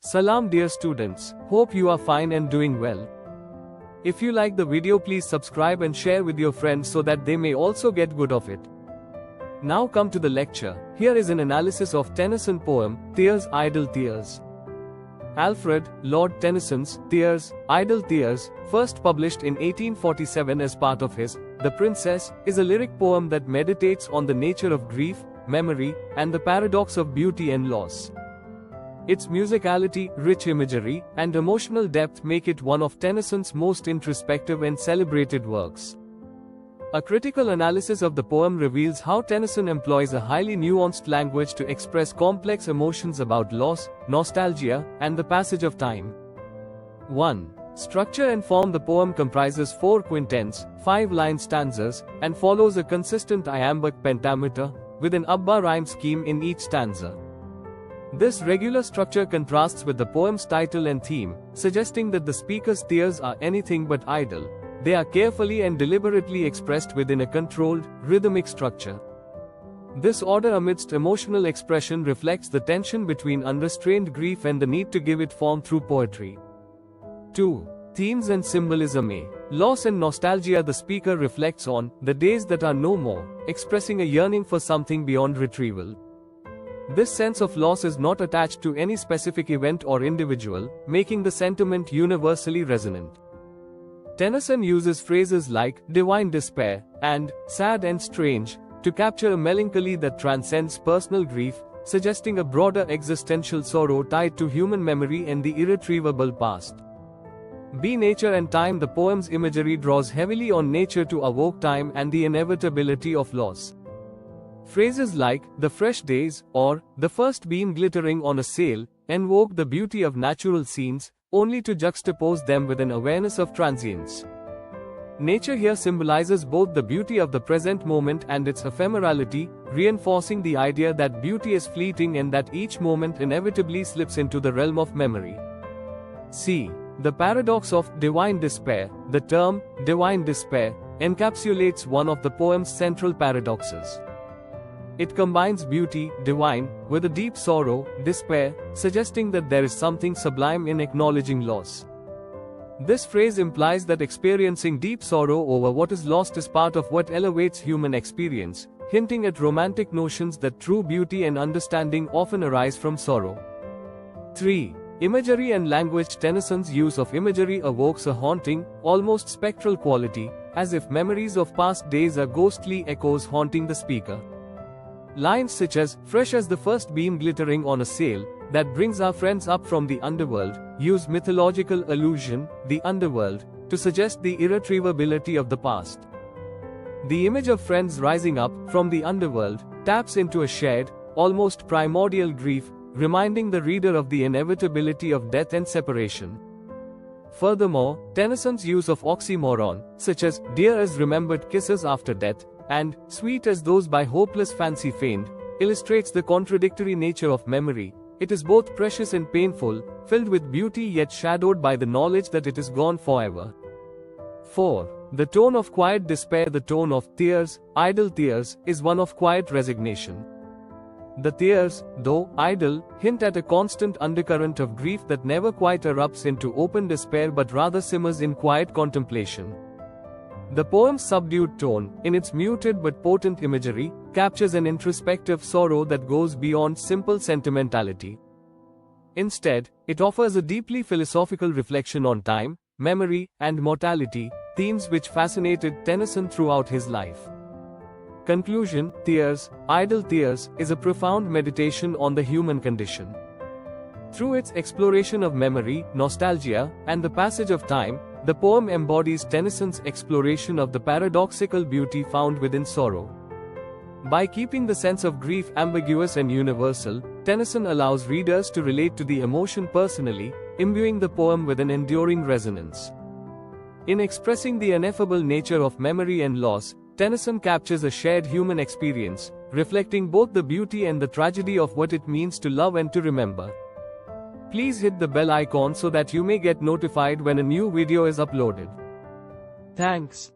Salam dear students, hope you are fine and doing well. If you like the video, please subscribe and share with your friends so that they may also get good of it. Now come to the lecture. Here is an analysis of Tennyson poem, Tears, Idle Tears. Alfred, Lord Tennyson's Tears, Idle Tears, first published in 1847 as part of his The Princess, is a lyric poem that meditates on the nature of grief, memory, and the paradox of beauty and loss. Its musicality, rich imagery, and emotional depth make it one of Tennyson's most introspective and celebrated works. A critical analysis of the poem reveals how Tennyson employs a highly nuanced language to express complex emotions about loss, nostalgia, and the passage of time. 1. Structure and form. The poem comprises 4 quintets, 5-line stanzas, and follows a consistent iambic pentameter, with an abba rhyme scheme in each stanza. This regular structure contrasts with the poem's title and theme, suggesting that the speaker's tears are anything but idle. They are carefully and deliberately expressed within a controlled, rhythmic structure. This order amidst emotional expression reflects the tension between unrestrained grief and the need to give it form through poetry. 2. Themes and symbolism. A. Loss and nostalgia. The speaker reflects on the days that are no more, expressing a yearning for something beyond retrieval. This sense of loss is not attached to any specific event or individual, making the sentiment universally resonant. Tennyson uses phrases like divine despair and sad and strange to capture a melancholy that transcends personal grief, suggesting a broader existential sorrow tied to human memory and the irretrievable past. B. Nature and time. The poem's imagery draws heavily on nature to evoke time and the inevitability of loss. Phrases like, the fresh days, or, the first beam glittering on a sail, invoke the beauty of natural scenes, only to juxtapose them with an awareness of transience. Nature here symbolizes both the beauty of the present moment and its ephemerality, reinforcing the idea that beauty is fleeting and that each moment inevitably slips into the realm of memory. C. The paradox of divine despair. The term, divine despair, encapsulates one of the poem's central paradoxes. It combines beauty, divine, with a deep sorrow, despair, suggesting that there is something sublime in acknowledging loss. This phrase implies that experiencing deep sorrow over what is lost is part of what elevates human experience, hinting at romantic notions that true beauty and understanding often arise from sorrow. 3. Imagery and language. Tennyson's use of imagery evokes a haunting, almost spectral quality, as if memories of past days are ghostly echoes haunting the speaker. Lines such as, fresh as the first beam glittering on a sail, that brings our friends up from the underworld, use mythological allusion, the underworld, to suggest the irretrievability of the past. The image of friends rising up from the underworld taps into a shared, almost primordial grief, reminding the reader of the inevitability of death and separation. Furthermore, Tennyson's use of oxymoron, such as, dear as remembered kisses after death, and sweet as those by hopeless fancy feigned, illustrates the contradictory nature of memory. It is both precious and painful, filled with beauty yet shadowed by the knowledge that it is gone forever. 4. The tone of quiet despair. The tone of tears, idle tears, is one of quiet resignation. The tears, though idle, hint at a constant undercurrent of grief that never quite erupts into open despair but rather simmers in quiet contemplation. The poem's subdued tone, in its muted but potent imagery, captures an introspective sorrow that goes beyond simple sentimentality. Instead, it offers a deeply philosophical reflection on time, memory, and mortality, themes which fascinated Tennyson throughout his life. Conclusion. Tears, Idle Tears, is a profound meditation on the human condition. Through its exploration of memory, nostalgia, and the passage of time, the poem embodies Tennyson's exploration of the paradoxical beauty found within sorrow. By keeping the sense of grief ambiguous and universal, Tennyson allows readers to relate to the emotion personally, imbuing the poem with an enduring resonance. In expressing the ineffable nature of memory and loss, Tennyson captures a shared human experience, reflecting both the beauty and the tragedy of what it means to love and to remember. Please hit the bell icon so that you may get notified when a new video is uploaded. Thanks.